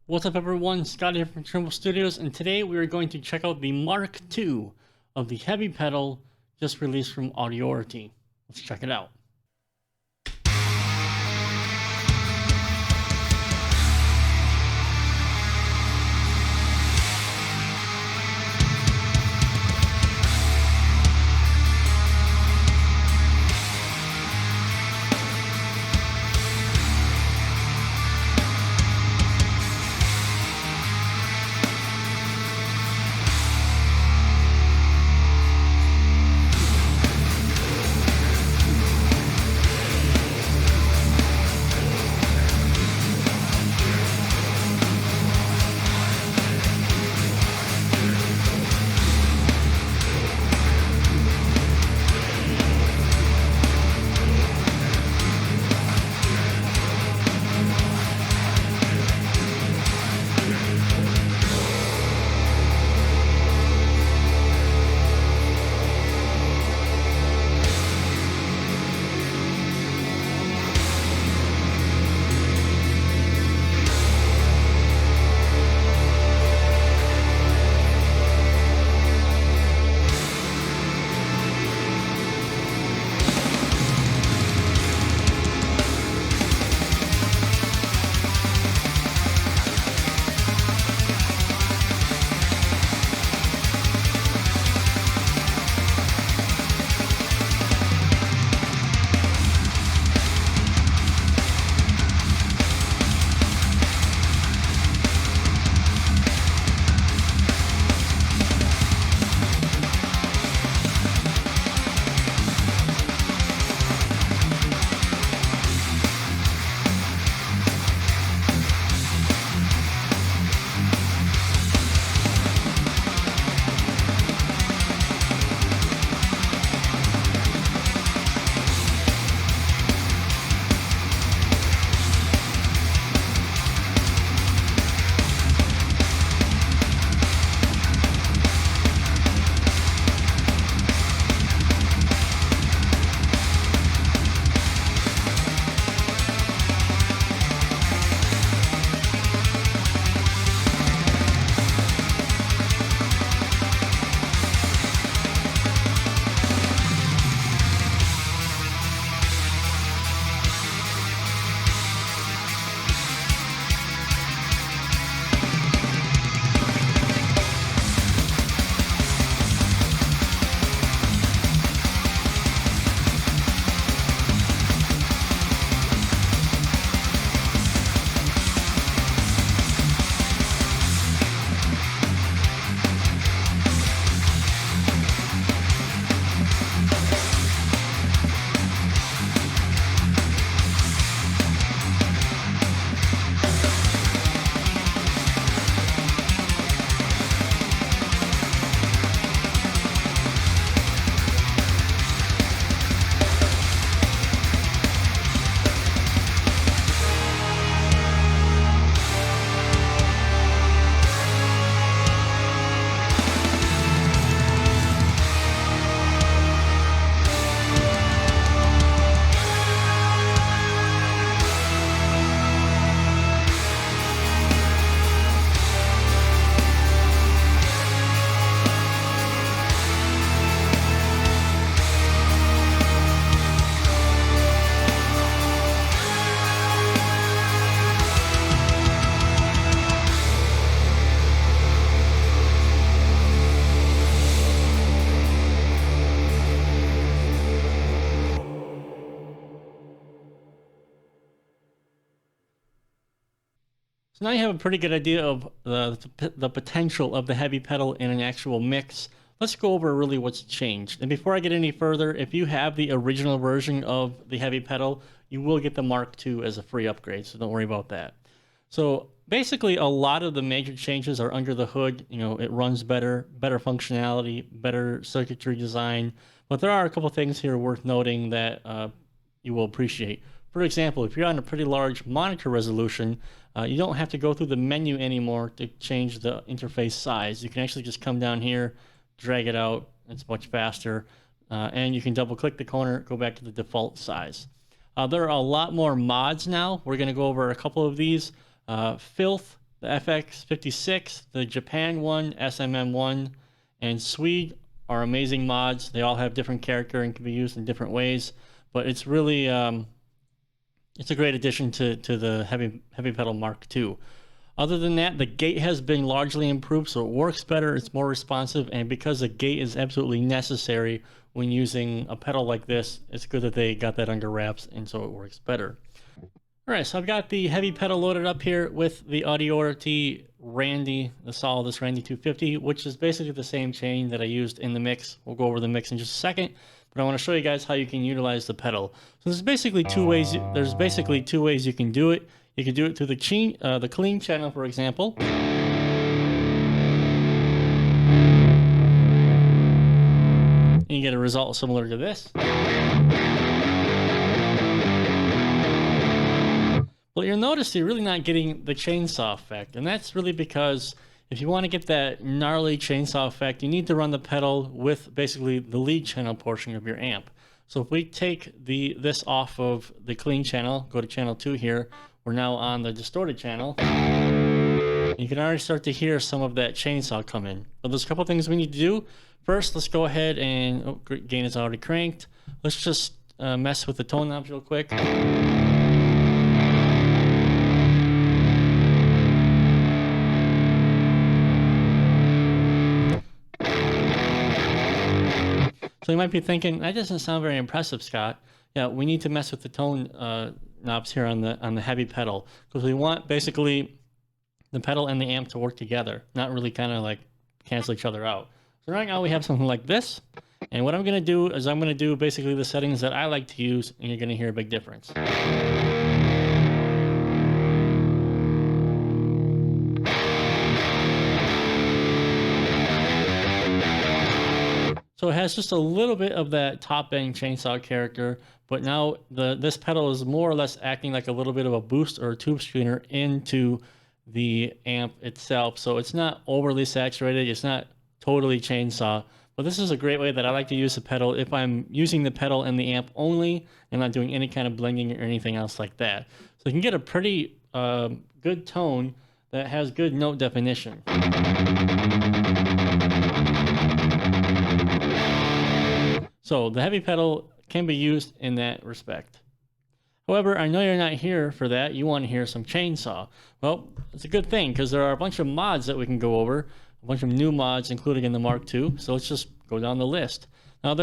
What's up everyone, Scott here from Chernobyl Studios, and today we are going to check out the Mark II of the heavy pedal just released from Audiority. Let's check it out. So now you have a pretty good idea of the potential of the heavy pedal in an actual mix. Let's go over really what's changed. And before I get any further, if you have the original version of the heavy pedal, you will get the Mark II as a free upgrade, so don't worry about that. So basically, a lot of the major changes are under the hood. You know, it runs better functionality, better circuitry design. But there are a couple things here worth noting that you will appreciate. For example, if you're on a pretty large monitor resolution, you don't have to go through the menu anymore to change the interface size. You can actually just come down here, drag it out. It's much faster. And you can double click the corner, go back to the default size. There are a lot more mods now. We're going to go over a couple of these. Filth The FX56, the Japan one, SMM1, and SWEDE are amazing mods. They all have different character and can be used in different ways, but it's really it's a great addition to the heavy pedal Mark II. Other than that, the gate has been largely improved, so it works better, it's more responsive, and because the gate is absolutely necessary when using a pedal like this, it's good that they got that under wraps, and so it works better. Alright, so I've got the heavy pedal loaded up here with the Audiority Randy, the Solidus Randy 250, which is basically the same chain that I used in the mix. We'll go over the mix in just a second, but I want to show you guys how you can utilize the pedal. So there's basically two ways you can do it. You can do it through the clean channel, for example. And you get a result similar to this. Well, you'll notice you're really not getting the chainsaw effect, and that's really because if you want to get that gnarly chainsaw effect, you need to run the pedal with basically the lead channel portion of your amp. So if we take this off of the clean channel, go to channel 2 here, we're now on the distorted channel. You can already start to hear some of that chainsaw come in. But there's a couple things we need to do. First, let's go ahead and, gain is already cranked. Let's just mess with the tone knobs real quick. So you might be thinking, that doesn't sound very impressive, Scott. Yeah, we need to mess with the tone knobs here on the heavy pedal, because we want basically the pedal and the amp to work together, not really kind of like cancel each other out. So right now we have something like this, and what I'm going to do is I'm going to do basically the settings that I like to use, and you're going to hear a big difference. So it has just a little bit of that top end chainsaw character, but now this pedal is more or less acting like a little bit of a boost or a tube screener into the amp itself. So it's not overly saturated, it's not totally chainsaw, but this is a great way that I like to use the pedal if I'm using the pedal and the amp only and not doing any kind of blending or anything else like that. So you can get a pretty good tone that has good note definition. So the heavy pedal can be used in that respect. However, I know you're not here for that. You want to hear some chainsaw. Well, it's a good thing because there are a bunch of mods that we can go over, a bunch of new mods included in the Mark II. So let's just go down the list. Now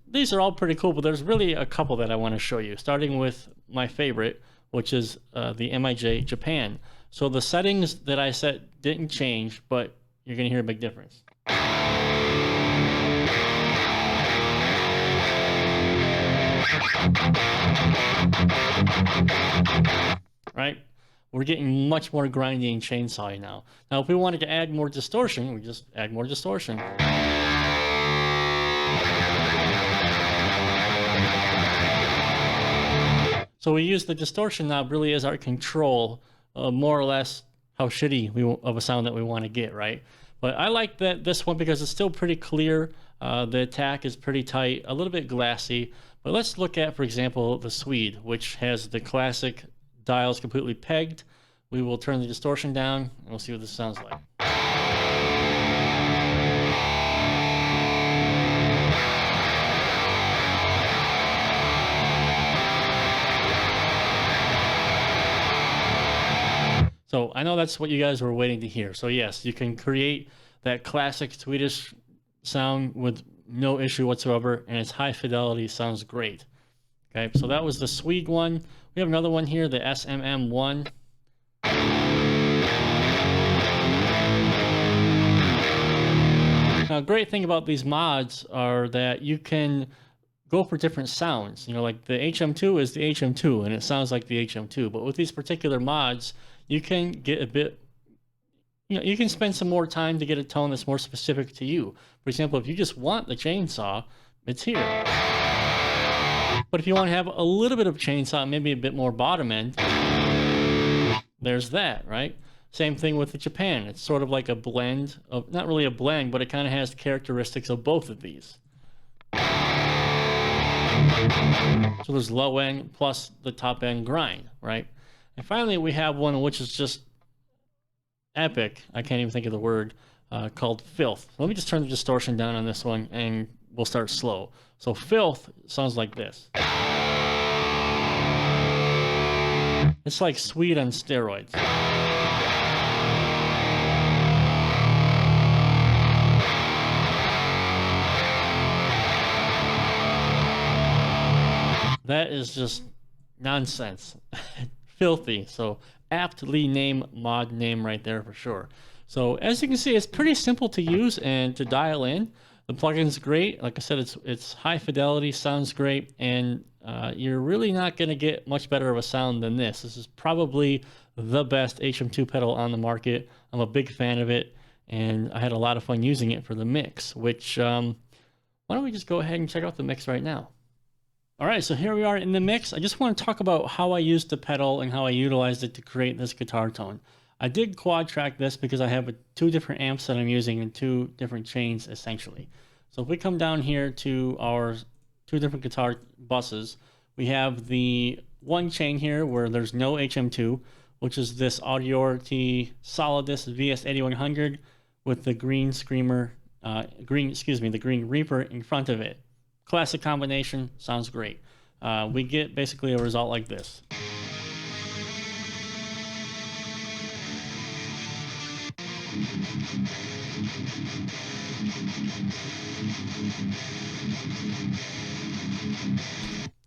these are all pretty cool, but there's really a couple that I want to show you, starting with my favorite, which is the MIJ Japan. So the settings that I set didn't change, but you're going to hear a big difference. Right? We're getting much more grindy and chainsawy now. Now, if we wanted to add more distortion, we just add more distortion. So we use the distortion knob really as our control, more or less how shitty of a sound that we want to get, right? But I like this one because it's still pretty clear. The attack is pretty tight, a little bit glassy. But let's look at, for example, the SWEDE, which has the classic dials completely pegged. We will turn the distortion down, and we'll see what this sounds like. So I know that's what you guys were waiting to hear. So yes, you can create that classic Swedish sound with no issue whatsoever, and its high fidelity sounds great. Okay, so that was the SWEDE one. We have another one here, the SMM1. Now, great thing about these mods are that you can go for different sounds. You know, like the HM2 is the HM2, and it sounds like the HM2. But with these particular mods, you can get a bit, you can spend some more time to get a tone that's more specific to you. For example, if you just want the chainsaw, it's here. But if you want to have a little bit of chainsaw, maybe a bit more bottom end, there's that, right? Same thing with the Japan. It's sort of like a blend of, not really a blend, but it kind of has the characteristics of both of these. So there's low end plus the top end grind, right? And finally, we have one which is just epic, I can't even think of the word, called Filth. Let me just turn the distortion down on this one and we'll start slow. So Filth sounds like this. It's like SWEDE on steroids. That is just nonsense. Filthy. So aptly named mod name right there for sure. So as you can see, it's pretty simple to use and to dial in. The plugin's great. Like I said, it's high fidelity, sounds great, and you're really not going to get much better of a sound than this. This is probably the best HM2 pedal on the market. I'm a big fan of it, and I had a lot of fun using it for the mix, which, why don't we just go ahead and check out the mix right now. All right, so here we are in the mix. I just want to talk about how I used the pedal and how I utilized it to create this guitar tone. I did quad track this because I have two different amps that I'm using and two different chains essentially. So if we come down here to our two different guitar buses, we have the one chain here where there's no HM2, which is this Audiority Solidus VS8100 with the green screamer, the green Reaper in front of it. Classic combination, sounds great. We get basically a result like this.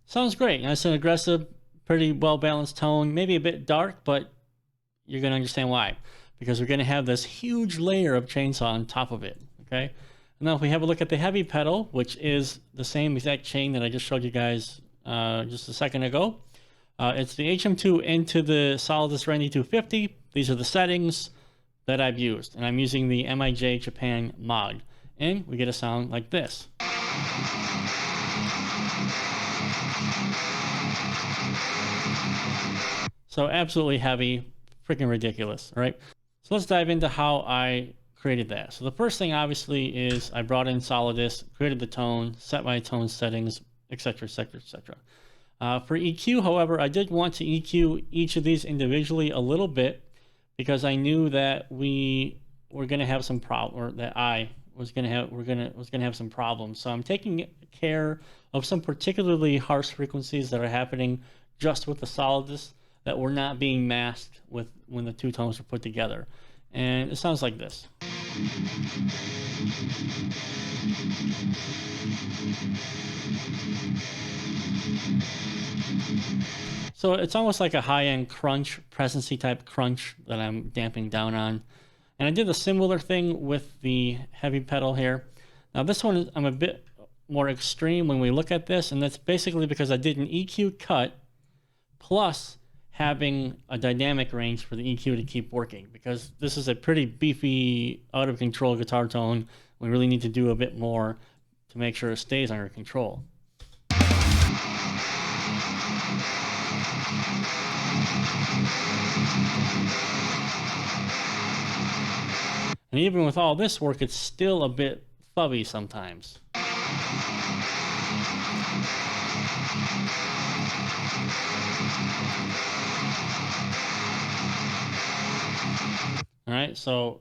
Sounds great. Nice and aggressive, pretty well balanced tone, maybe a bit dark, but you're going to understand why. Because we're going to have this huge layer of chainsaw on top of it, okay? Now if we have a look at the heavy pedal, which is the same exact chain that I just showed you guys just a second ago, it's the HM2 into the Solidus Randy 250. These are the settings that I've used, and I'm using the MIJ Japan mod, and we get a sound like this. So absolutely heavy, freaking ridiculous, all right? So let's dive into how I created that. So the first thing obviously is I brought in Solidus, created the tone, set my tone settings, etc, etc, etc. For EQ, however, I did want to EQ each of these individually a little bit because I knew that we were going to have some problem, or that I was going to have some problems. So I'm taking care of some particularly harsh frequencies that are happening just with the Solidus that were not being masked with when the two tones were put together. And it sounds like this. So it's almost like a high-end crunch, presency type crunch that I'm damping down on. And I did a similar thing with the heavy pedal here. Now this one, I'm a bit more extreme when we look at this, and that's basically because I did an EQ cut plus having a dynamic range for the EQ to keep working, because this is a pretty beefy, out of control guitar tone. We really need to do a bit more to make sure it stays under control. And even with all this work, it's still a bit fuzzy sometimes. All right, so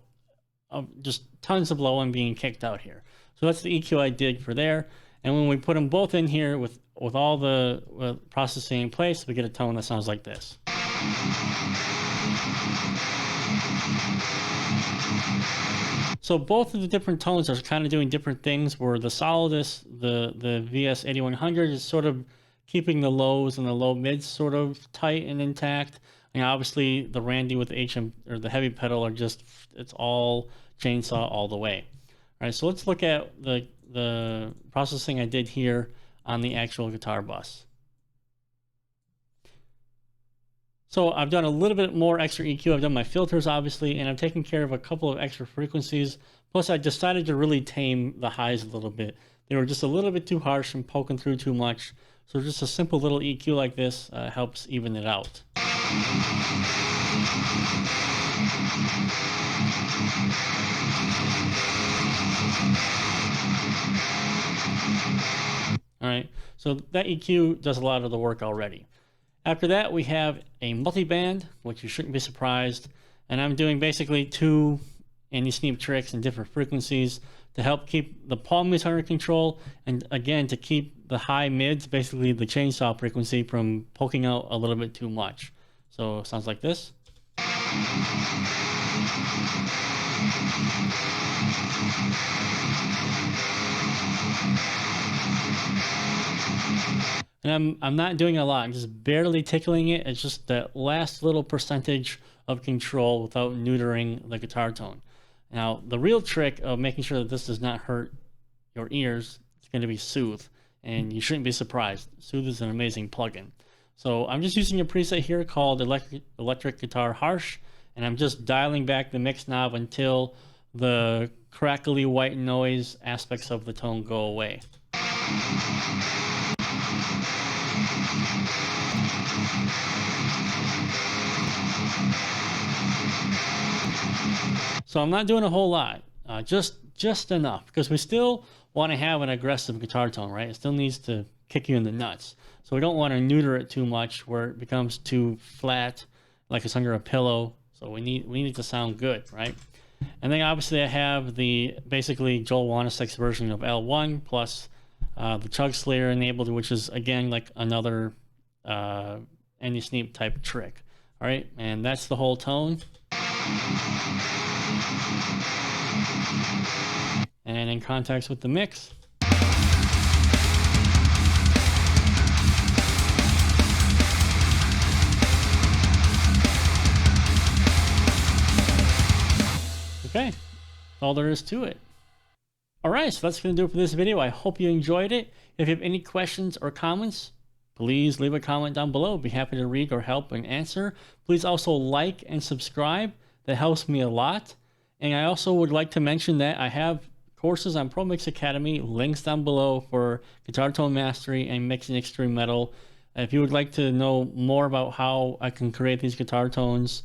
just tons of low end being kicked out here. So that's the EQ I did for there. And when we put them both in here with all the processing in place, we get a tone that sounds like this. So both of the different tones are kind of doing different things, where the Solidus, the VS8100 is sort of keeping the lows and the low mids sort of tight and intact. And obviously the Randy with the HM or the heavy pedal are just, it's all chainsaw all the way. All right, so let's look at the processing I did here on the actual guitar bus. So I've done a little bit more extra EQ. I've done my filters, obviously, and I've taken care of a couple of extra frequencies. Plus, I decided to really tame the highs a little bit. They were just a little bit too harsh and poking through too much. So just a simple little EQ like this helps even it out. All right, so that EQ does a lot of the work already. After that, we have a multiband, which you shouldn't be surprised. And I'm doing basically 2 anti-sneap tricks in different frequencies to help keep the palm mids under control, and again to keep the high mids, basically the chainsaw frequency, from poking out a little bit too much. So it sounds like this. And I'm not doing a lot, I'm just barely tickling it. It's just that last little percentage of control without neutering the guitar tone. Now, the real trick of making sure that this does not hurt your ears is going to be Soothe, and you shouldn't be surprised. Soothe is an amazing plugin. So I'm just using a preset here called Electric Guitar Harsh, and I'm just dialing back the mix knob until the crackly white noise aspects of the tone go away. So I'm not doing a whole lot, just enough, because we still want to have an aggressive guitar tone, right? It still needs to kick you in the nuts. So we don't want to neuter it too much where it becomes too flat, like it's under a pillow. So we need it to sound good, right? And then obviously I have the basically Joel Wanasek's version of L1 plus the Chug Slayer enabled, which is again like another anti-sneap type trick. All right, and that's the whole tone. And in context with the mix. Okay, that's all there is to it. Alright, so that's going to do it for this video. I hope you enjoyed it. If you have any questions or comments, please leave a comment down below. I'd be happy to read or help and answer. Please also like and subscribe. That helps me a lot. And I also would like to mention that I have courses on Pro Mix Academy, links down below for guitar tone mastery and mixing extreme metal. If you would like to know more about how I can create these guitar tones,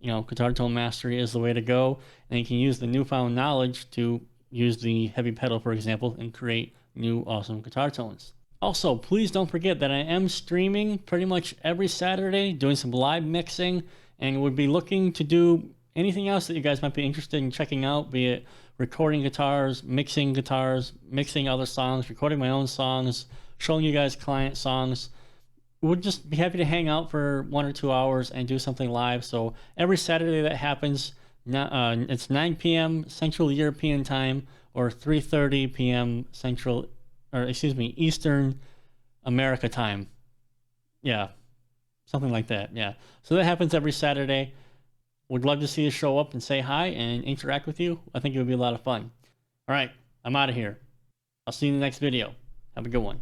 you know, guitar tone mastery is the way to go. And you can use the newfound knowledge to use the heavy pedal, for example, and create new awesome guitar tones. Also, please don't forget that I am streaming pretty much every Saturday, doing some live mixing, and would be looking to do anything else that you guys might be interested in checking out, be it recording guitars, mixing other songs, recording my own songs, showing you guys client songs. We'd just be happy to hang out for 1 or 2 hours and do something live. So every Saturday that happens, it's 9 p.m. Central European Time or 3:30 p.m. Eastern America Time. Yeah, something like that. Yeah. So that happens every Saturday. Would love to see you show up and say hi and interact with you. I think it would be a lot of fun. All right, I'm out of here. I'll see you in the next video. Have a good one.